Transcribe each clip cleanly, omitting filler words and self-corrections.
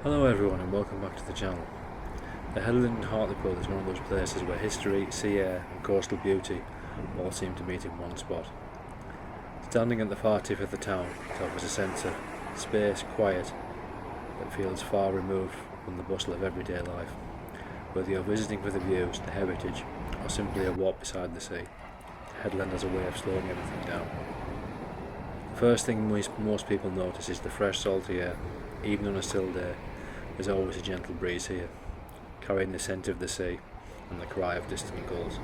Hello everyone and welcome back to the channel. The Headland Hartlepool is one of those places where history, sea air and coastal beauty all seem to meet in one spot. Standing at the far tip of the town, it offers a sense of space, quiet, that feels far removed from the bustle of everyday life. Whether you're visiting for the views, the heritage, or simply a walk beside the sea, Headland has a way of slowing everything down. The first thing most people notice is the fresh salty air. Even on a still day, there's always a gentle breeze here, carrying the scent of the sea and the cry of distant gulls.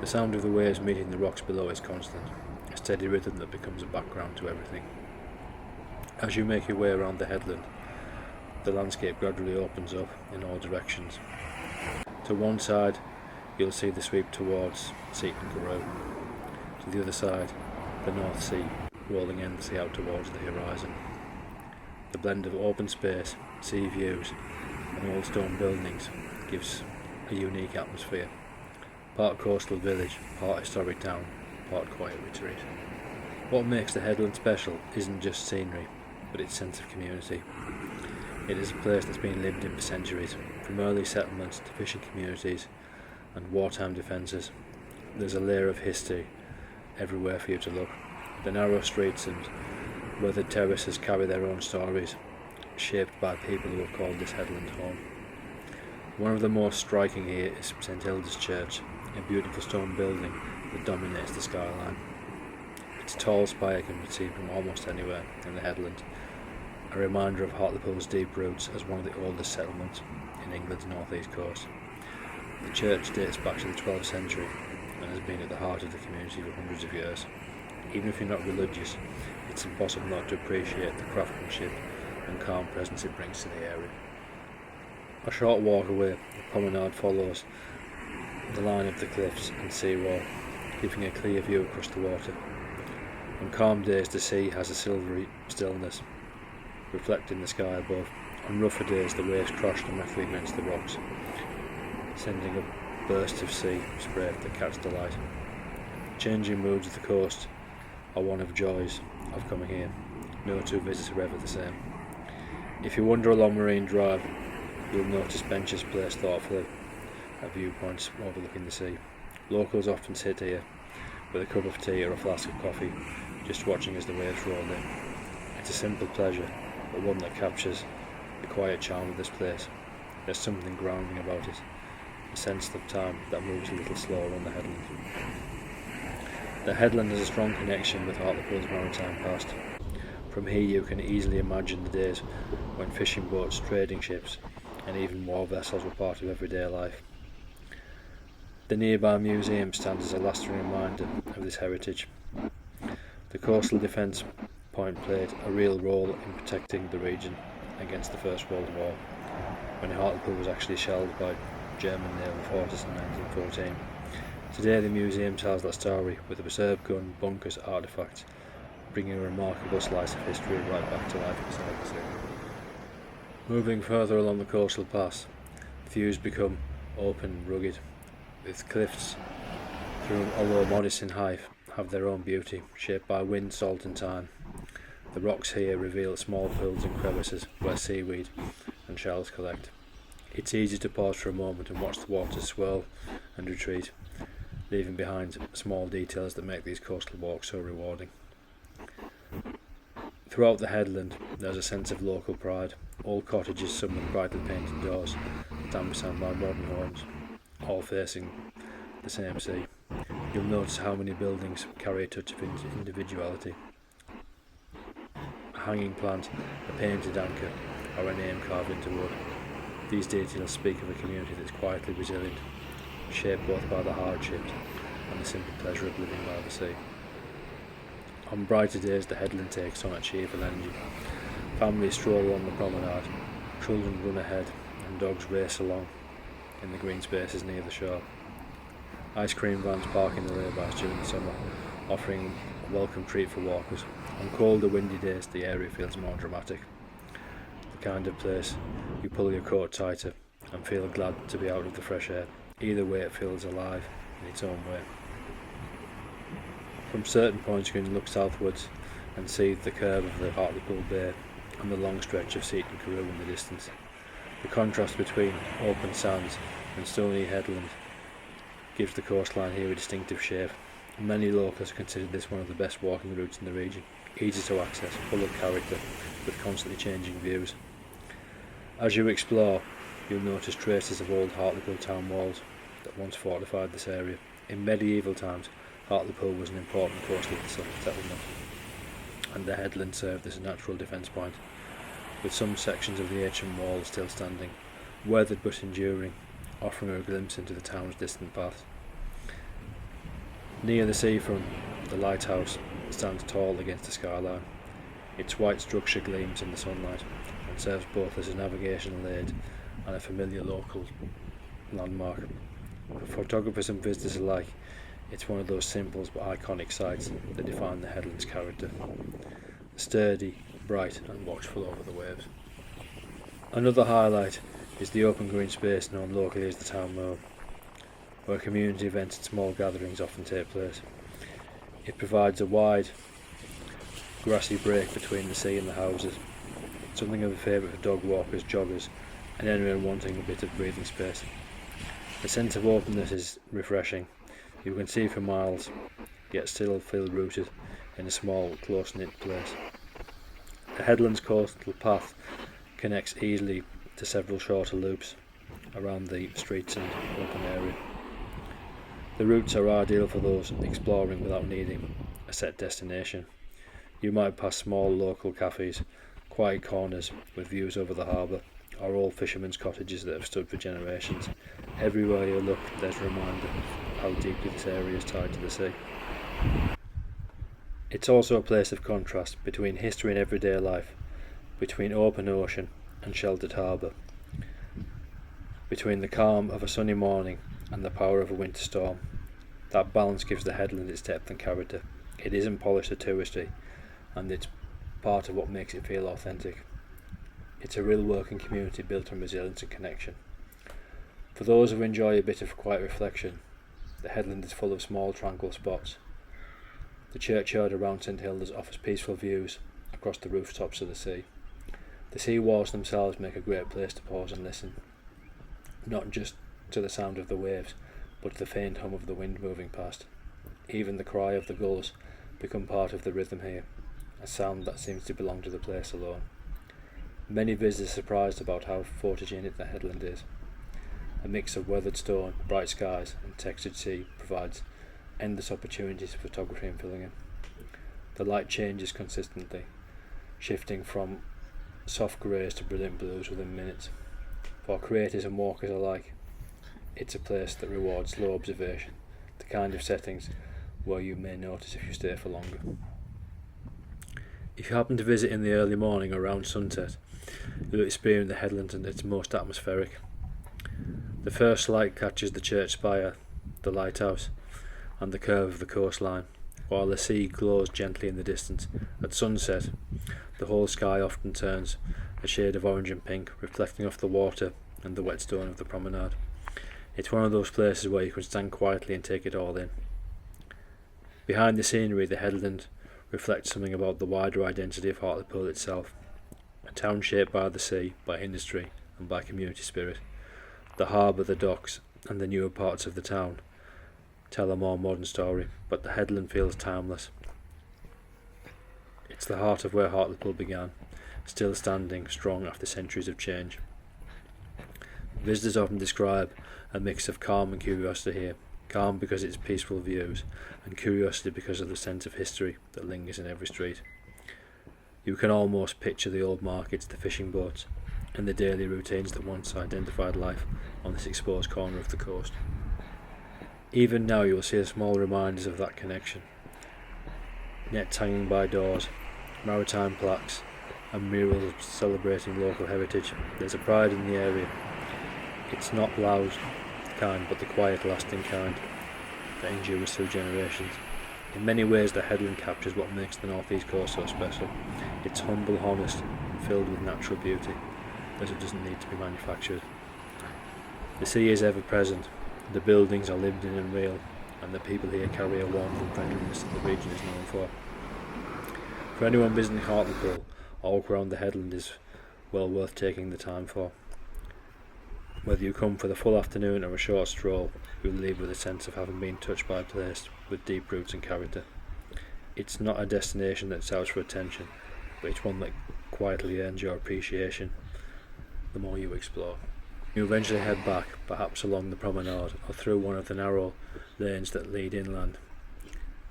The sound of the waves meeting the rocks below is constant, a steady rhythm that becomes a background to everything. As you make your way around the headland, the landscape gradually opens up in all directions. To one side, you'll see the sweep towards Seaton Durham. To the other side, the North Sea, rolling endlessly out towards the horizon. The blend of open space, sea views and old stone buildings gives a unique atmosphere. Part coastal village, part historic town, part quiet retreat. What makes the headland special isn't just scenery, but its sense of community. It is a place that's been lived in for centuries, from early settlements to fishing communities and wartime defences. There's a layer of history everywhere for you to look. The narrow streets and weathered terraces carry their own stories, shaped by people who have called this headland home. One of the most striking here is St Hilda's Church, a beautiful stone building that dominates the skyline. Its tall spire can be seen from almost anywhere in the headland, a reminder of Hartlepool's deep roots as one of the oldest settlements in England's northeast coast. The church dates back to the 12th century and has been at the heart of the community for hundreds of years. Even if you're not religious, it's impossible not to appreciate the craftsmanship and calm presence it brings to the area. A short walk away, the promenade follows the line of the cliffs and sea wall, giving a clear view across the water. On calm days the sea has a silvery stillness, reflecting the sky above. On rougher days the waves crash dramatically against the rocks, sending a burst of sea spray that catch the light. Changing moods of the coast are one of joys of coming here. No two visits are ever the same. If you wander along Marine Drive, you'll notice benches placed thoughtfully at viewpoints overlooking the sea. Locals often sit here with a cup of tea or a flask of coffee, just watching as the waves roll in. It's a simple pleasure, but one that captures the quiet charm of this place. There's something grounding about it, a sense of time that moves a little slower on the headland. The headland has a strong connection with Hartlepool's maritime past. From here you can easily imagine the days when fishing boats, trading ships and even war vessels were part of everyday life. The nearby museum stands as a lasting reminder of this heritage. The coastal defence point played a real role in protecting the region against the First World War, when Hartlepool was actually shelled by German naval forces in 1914. Today the museum tells that story with a reserve gun, bunkers, artefacts, bringing a remarkable slice of history right back to life inside the sea. Moving further along the coastal pass, the views become open and rugged, with cliffs, although modest in height, have their own beauty, shaped by wind, salt and time. The rocks here reveal small pools and crevices where seaweed and shells collect. It's easy to pause for a moment and watch the waters swirl and retreat, leaving behind small details that make these coastal walks so rewarding. Throughout the headland there's a sense of local pride. Old cottages, some with brightly painted doors, stand beside by modern homes, all facing the same sea. You'll notice how many buildings carry a touch of individuality. A hanging plant, a painted anchor, or a name carved into wood. These details speak of a community that's quietly resilient, shaped both by the hardships and the simple pleasure of living by the sea. On brighter days the headland takes on a cheerful energy. Families stroll along the promenade, children run ahead and dogs race along in the green spaces near the shore. Ice cream vans park in the laybys during the summer, offering a welcome treat for walkers. On colder windy days the area feels more dramatic, the kind of place you pull your coat tighter and feel glad to be out of the fresh air. Either way it feels alive in its own way. From certain points you can look southwards and see the curve of the Hartlepool Bay and the long stretch of Seaton Carew in the distance. The contrast between open sands and stony headland gives the coastline here a distinctive shape. Many locals consider this one of the best walking routes in the region, easy to access, full of character, with constantly changing views. As you explore, you'll notice traces of old Hartlepool town walls that once fortified this area. In medieval times, Hartlepool was an important coastal settlement, and the headland served as a natural defence point, with some sections of the ancient wall still standing, weathered but enduring, offering a glimpse into the town's distant past. Near the seafront, the lighthouse stands tall against the skyline. Its white structure gleams in the sunlight and serves both as a navigational aid and a familiar local landmark. For photographers and visitors alike, it's one of those simple but iconic sights that define the headland's character. Sturdy, bright and watchful over the waves. Another highlight is the open green space known locally as the Town Moor, where community events and small gatherings often take place. It provides a wide, grassy break between the sea and the houses, something of a favourite for dog walkers, joggers and anyone wanting a bit of breathing space. The sense of openness is refreshing. You can see for miles, yet still feel rooted in a small, close-knit place. The headland's coastal path connects easily to several shorter loops around the streets and open area. The routes are ideal for those exploring without needing a set destination. You might pass small local cafes, quiet corners with views over the harbour, or old fishermen's cottages that have stood for generations. Everywhere you look, there's a reminder of how deeply this area is tied to the sea. It's also a place of contrast between history and everyday life, between open ocean and sheltered harbour, between the calm of a sunny morning and the power of a winter storm. That balance gives the headland its depth and character. It isn't polished or touristy, and it's part of what makes it feel authentic. It's a real working community built on resilience and connection. For those who enjoy a bit of quiet reflection, the headland is full of small tranquil spots. The churchyard around St Hilda's offers peaceful views across the rooftops of the sea. The sea walls themselves make a great place to pause and listen, not just to the sound of the waves, but to the faint hum of the wind moving past. Even the cry of the gulls become part of the rhythm here, a sound that seems to belong to the place alone. Many visitors are surprised about how photogenic the headland is. A mix of weathered stone, bright skies and textured sea provides endless opportunities for photography and filling in. The light changes consistently, shifting from soft greys to brilliant blues within minutes. For creators and walkers alike, it's a place that rewards slow observation, the kind of settings where you may notice if you stay for longer. If you happen to visit in the early morning or around sunset, you'll experience the headland at its most atmospheric. The first light catches the church spire, the lighthouse, and the curve of the coastline, while the sea glows gently in the distance. At sunset, the whole sky often turns a shade of orange and pink, reflecting off the water and the wet stone of the promenade. It's one of those places where you can stand quietly and take it all in. Behind the scenery, the headland reflects something about the wider identity of Hartlepool itself, a town shaped by the sea, by industry and by community spirit. The harbour, the docks and the newer parts of the town tell a more modern story, but the headland feels timeless. It's the heart of where Hartlepool began, still standing strong after centuries of change. Visitors often describe a mix of calm and curiosity here. Calm because of its peaceful views, and curiosity because of the sense of history that lingers in every street. You can almost picture the old markets, the fishing boats, and the daily routines that once identified life on this exposed corner of the coast. Even now you will see small reminders of that connection. Nets hanging by doors, maritime plaques, and murals celebrating local heritage. There's a pride in the area. It's not loud kind, but the quiet, lasting kind that endures through generations. In many ways, the headland captures what makes the North East coast so special. It's humble, honest, and filled with natural beauty, as it doesn't need to be manufactured. The sea is ever present, the buildings are lived in and real, and the people here carry a warmth and friendliness that the region is known for. For anyone visiting Hartlepool A walk around the headland is well worth taking the time for. Whether you come for the full afternoon or a short stroll, you'll leave with a sense of having been touched by a place with deep roots and character. It's not a destination that's out for attention, but it's one that quietly earns your appreciation the more you explore. You eventually head back, perhaps along the promenade or through one of the narrow lanes that lead inland.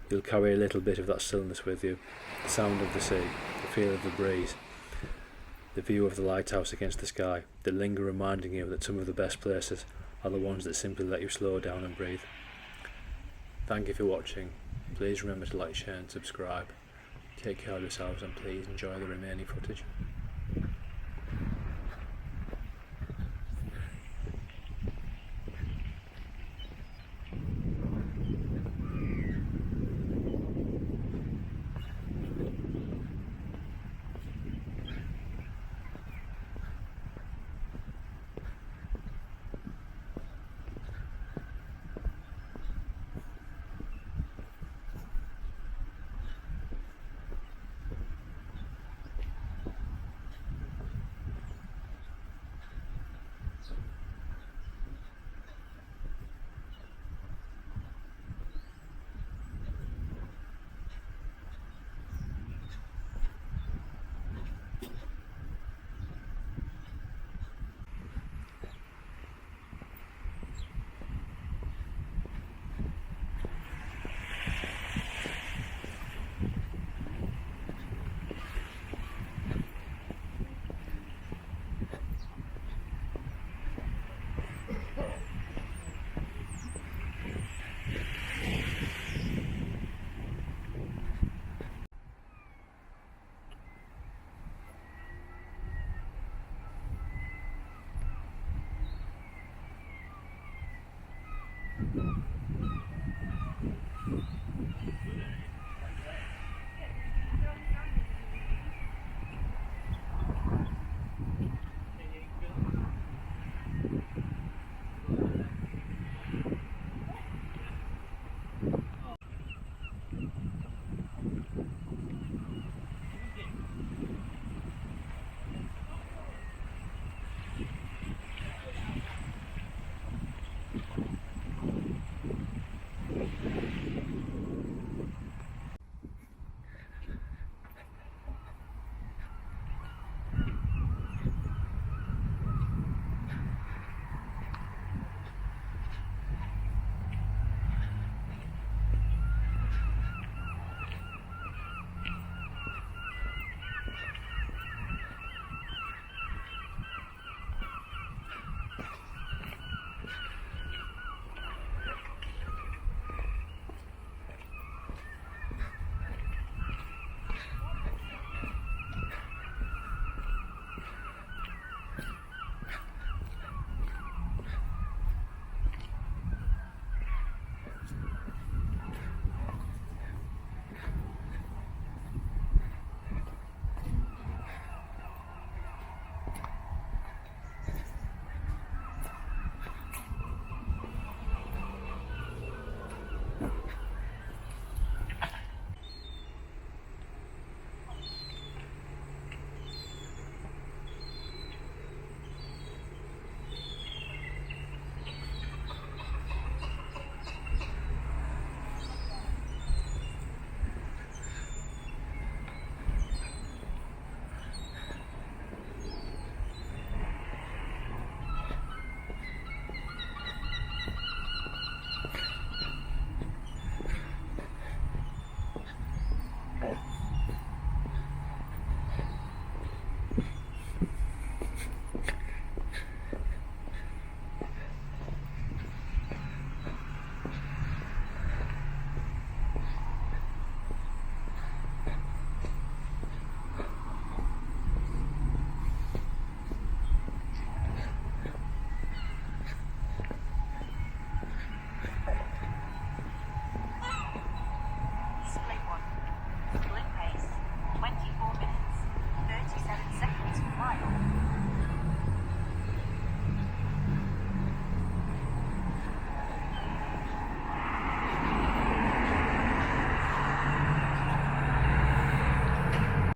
You'll carry a little bit of that stillness with you, the sound of the sea, the feel of the breeze, the view of the lighthouse against the sky, that linger reminding you that some of the best places are the ones that simply let you slow down and breathe. Thank you for watching. Please remember to like, share and subscribe. Take care of yourselves and please enjoy the remaining footage.